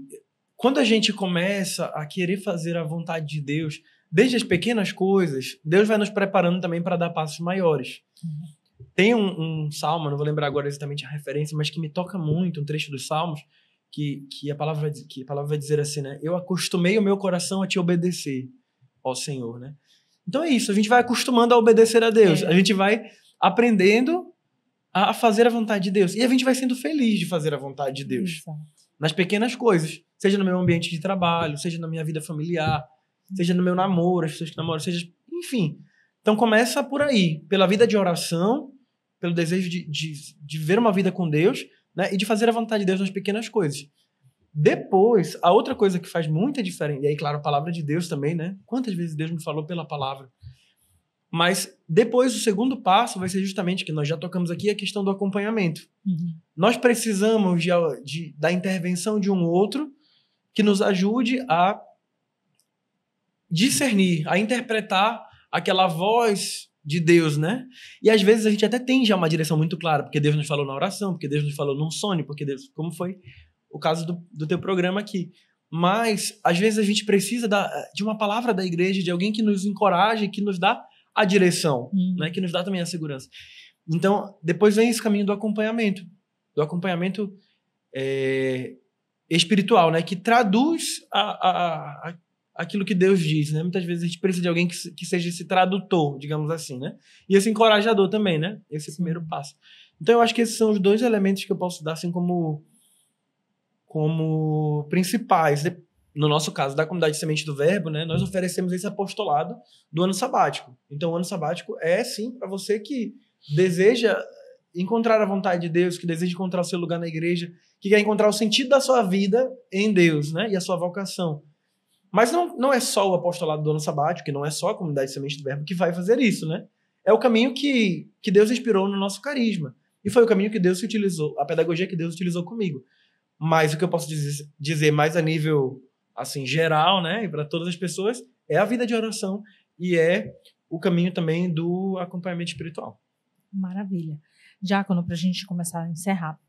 quando a gente começa a querer fazer a vontade de Deus, desde as pequenas coisas, Deus vai nos preparando também para dar passos maiores. Tem um salmo, não vou lembrar agora exatamente a referência, mas que me toca muito, um trecho dos salmos, que a palavra vai dizer assim, né? Eu acostumei o meu coração a te obedecer, ó Senhor, né? Então é isso, a gente vai acostumando a obedecer a Deus, a gente vai aprendendo a fazer a vontade de Deus, e a gente vai sendo feliz de fazer a vontade de Deus. Exato. Nas pequenas coisas, seja no meu ambiente de trabalho, seja na minha vida familiar, seja no meu namoro, as pessoas que namoram, seja... Enfim. Então começa por aí, pela vida de oração, pelo desejo de viver uma vida com Deus, né? E de fazer a vontade de Deus nas pequenas coisas. Depois, a outra coisa que faz muita diferença, e aí, claro, a palavra de Deus também, né? Quantas vezes Deus me falou pela palavra? Mas depois, o segundo passo vai ser justamente, que nós já tocamos aqui, a questão do acompanhamento. Nós precisamos da intervenção de um outro que nos ajude a discernir, a interpretar aquela voz de Deus, né? E às vezes a gente até tem já uma direção muito clara, porque Deus nos falou na oração, porque Deus nos falou num sonho, porque Deus, como foi o caso do teu programa aqui. Mas às vezes a gente precisa de uma palavra da igreja, de alguém que nos encoraje, que nos dá a direção, né? Que nos dá também a segurança. Então, depois vem esse caminho do acompanhamento espiritual, né? Que traduz aquilo que Deus diz, né? Muitas vezes a gente precisa de alguém que seja esse tradutor, digamos assim, né? E esse encorajador também, né? Esse primeiro passo. Então, eu acho que esses são os dois elementos que eu posso dar, assim, como principais. No nosso caso, da Comunidade Semente do Verbo, né? Nós oferecemos esse apostolado do ano sabático. Então, o ano sabático é, sim, para você que deseja encontrar a vontade de Deus, que deseja encontrar o seu lugar na igreja, que quer encontrar o sentido da sua vida em Deus, né? E a sua vocação. Mas não é só o apostolado do ano sabático, que não é só a Comunidade Semente do Verbo que vai fazer isso, né? É o caminho que Deus inspirou no nosso carisma. E foi o caminho que Deus utilizou, a pedagogia que Deus utilizou comigo. Mas o que eu posso dizer mais a nível, assim, geral, né? E para todas as pessoas, é a vida de oração e é o caminho também do acompanhamento espiritual. Maravilha. Diácono, para a gente começar a encerrar,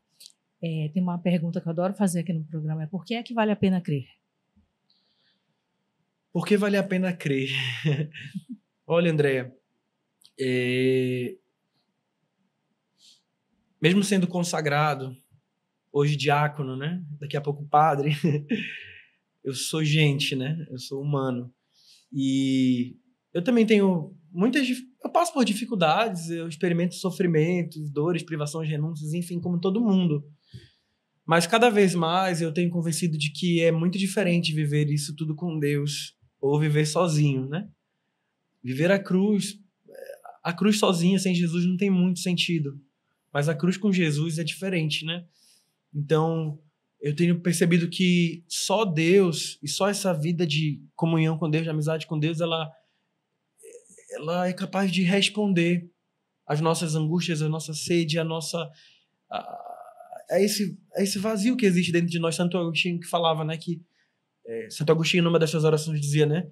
tem uma pergunta que eu adoro fazer aqui no programa, é por que é que vale a pena crer? Por que vale a pena crer? Olha, Andréia, mesmo sendo consagrado, hoje diácono, né? Daqui a pouco padre, eu sou gente, né? Eu sou humano. E eu também tenho eu passo por dificuldades, eu experimento sofrimentos, dores, privações, renúncias, enfim, como todo mundo. Mas cada vez mais eu tenho convencido de que é muito diferente viver isso tudo com Deus ou viver sozinho, né? Viver a cruz sozinha, sem Jesus, não tem muito sentido. Mas a cruz com Jesus é diferente, né? Então, eu tenho percebido que só Deus e só essa vida de comunhão com Deus, de amizade com Deus, ela é capaz de responder às nossas angústias, à nossa sede, esse vazio que existe dentro de nós. Santo Agostinho que falava, né, que Santo Agostinho, numa das suas orações, dizia, né,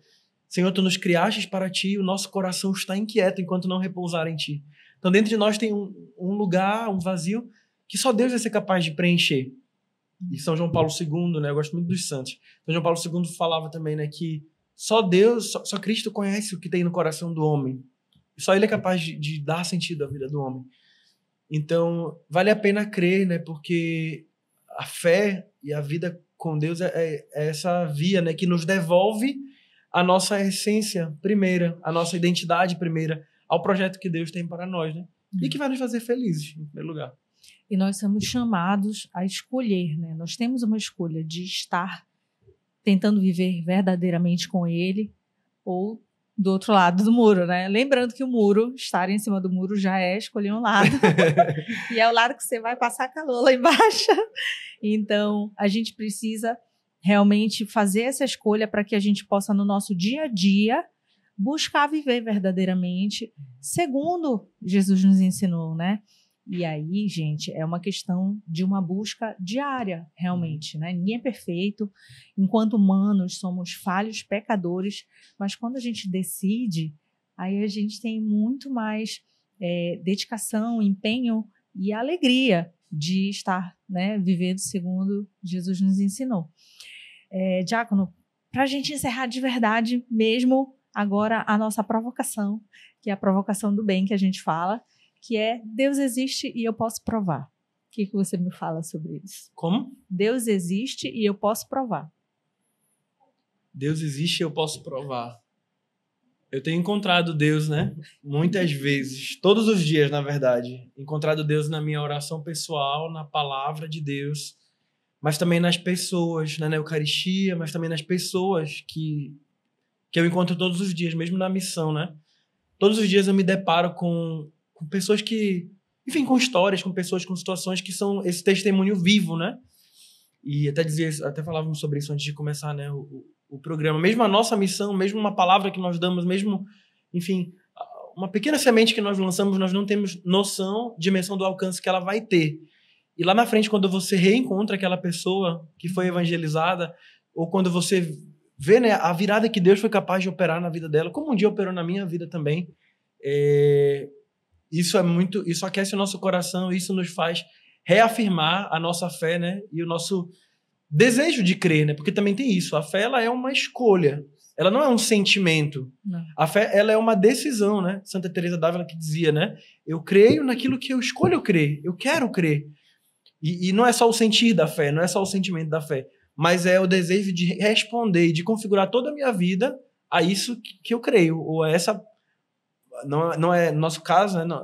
Senhor, tu nos criastes para ti, o nosso coração está inquieto enquanto não repousar em ti. Então, dentro de nós tem um lugar, um vazio, que só Deus vai ser capaz de preencher. E São João Paulo II, né, eu gosto muito dos santos. São João Paulo II falava também, né, que só Deus, só Cristo conhece o que tem no coração do homem. Só Ele é capaz de dar sentido à vida do homem. Então, vale a pena crer, né, porque a fé e a vida com Deus é essa via, né, que nos devolve a nossa essência primeira, a nossa identidade primeira, ao projeto que Deus tem para nós, né? E que vai nos fazer felizes, em primeiro lugar. E nós somos chamados a escolher, né? Nós temos uma escolha de estar tentando viver verdadeiramente com Ele ou do outro lado do muro, né? Lembrando que o muro, estar em cima do muro já é escolher um lado. E é o lado que você vai passar calor lá embaixo. Então, a gente precisa realmente fazer essa escolha para que a gente possa, no nosso dia a dia, buscar viver verdadeiramente segundo Jesus nos ensinou, né? E aí, gente, é uma questão de uma busca diária, realmente, né? Ninguém é perfeito. Enquanto humanos, somos falhos, pecadores, mas quando a gente decide, aí a gente tem muito mais dedicação, empenho e alegria de estar, né, vivendo segundo Jesus nos ensinou. Diácono, para a gente encerrar de verdade mesmo agora a nossa provocação, que é a provocação do bem que a gente fala, que é Deus existe e eu posso provar. O que você me fala sobre isso? Como? Deus existe e eu posso provar. Deus existe e eu posso provar. Eu tenho encontrado Deus, né? Muitas vezes, todos os dias, na verdade. Encontrado Deus na minha oração pessoal, na palavra de Deus, mas também nas pessoas, na Eucaristia, mas também nas pessoas que eu encontro todos os dias, mesmo na missão, né? Todos os dias eu me deparo com pessoas que, enfim, com histórias, com pessoas, com situações que são esse testemunho vivo, né? E até falávamos sobre isso antes de começar, né, o programa. Mesmo a nossa missão, mesmo uma palavra que nós damos, mesmo, enfim, uma pequena semente que nós lançamos, nós não temos noção, dimensão do alcance que ela vai ter. E lá na frente, quando você reencontra aquela pessoa que foi evangelizada, ou quando você vê, né, a virada que Deus foi capaz de operar na vida dela, como um dia operou na minha vida também, isso aquece o nosso coração, isso nos faz reafirmar a nossa fé, né, e o nosso desejo de crer, né, porque também tem isso, a fé ela é uma escolha, ela não é um sentimento, não. A fé ela é uma decisão, né, Santa Teresa d'Ávila que dizia, né, eu creio naquilo que eu escolho crer, eu quero crer, e não é só o sentir da fé, não é só o sentimento da fé, mas é o desejo de responder e de configurar toda a minha vida a isso que eu creio, ou a essa. Não é no nosso caso, né? Não,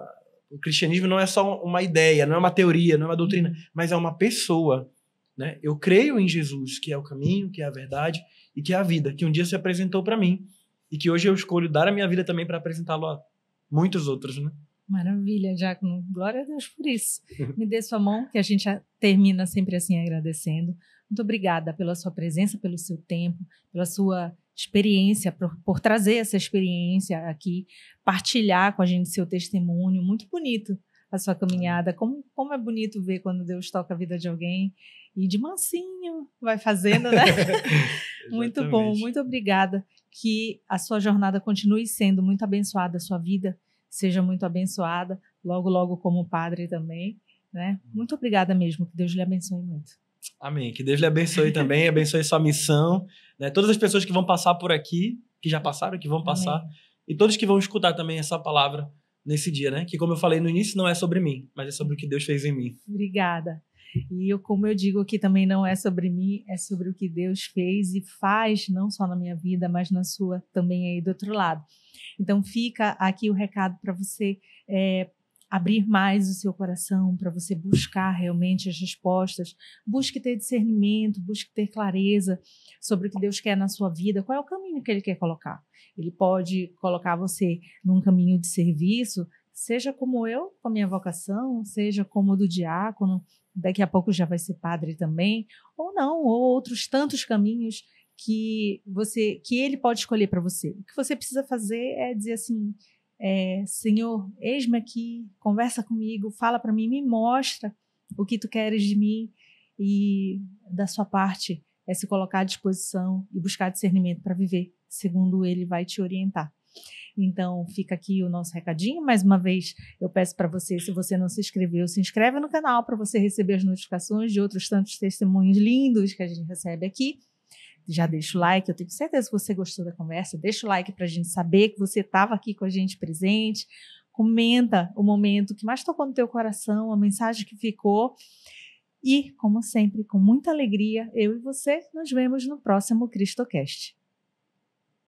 o cristianismo não é só uma ideia, não é uma teoria, não é uma doutrina, mas é uma pessoa, né? Eu creio em Jesus, que é o caminho, que é a verdade e que é a vida, que um dia se apresentou para mim e que hoje eu escolho dar a minha vida também para apresentá-lo a muitos outros, né? Maravilha, Diácono. Glória a Deus por isso. Me dê sua mão, que a gente termina sempre assim agradecendo. Muito obrigada pela sua presença, pelo seu tempo, pela sua experiência, por trazer essa experiência aqui, partilhar com a gente seu testemunho. Muito bonito a sua caminhada. Como é bonito ver quando Deus toca a vida de alguém e de mansinho vai fazendo, né? Muito bom, muito obrigada. Que a sua jornada continue sendo muito abençoada, a sua vida seja muito abençoada, logo, logo como padre também, né? Muito obrigada mesmo, que Deus lhe abençoe muito. Amém, que Deus lhe abençoe também, abençoe sua missão, né? Todas as pessoas que vão passar por aqui, que já passaram, que vão passar, amém. E todos que vão escutar também essa palavra nesse dia, né? Que como eu falei no início, não é sobre mim, mas é sobre o que Deus fez em mim. Obrigada. E como eu digo aqui, também não é sobre mim, é sobre o que Deus fez e faz, não só na minha vida, mas na sua também aí do outro lado. Então fica aqui o recado para você abrir mais o seu coração, para você buscar realmente as respostas, busque ter discernimento, busque ter clareza sobre o que Deus quer na sua vida, qual é o caminho que Ele quer colocar. Ele pode colocar você num caminho de serviço, seja como eu, com a minha vocação, seja como o do diácono, daqui a pouco já vai ser padre também, ou não, ou outros tantos caminhos que ele pode escolher para você. O que você precisa fazer é dizer assim, Senhor, eis-me aqui, conversa comigo, fala para mim, me mostra o que tu queres de mim, e da sua parte é se colocar à disposição e buscar discernimento para viver segundo Ele vai te orientar. Então fica aqui o nosso recadinho. Mais uma vez eu peço para você, se você não se inscreveu, se inscreve no canal para você receber as notificações de outros tantos testemunhos lindos que a gente recebe aqui. Já deixa o like, eu tenho certeza que você gostou da conversa, deixa o like para a gente saber que você estava aqui com a gente presente, comenta o momento que mais tocou no teu coração, a mensagem que ficou, e como sempre, com muita alegria, eu e você nos vemos no próximo CristoCast.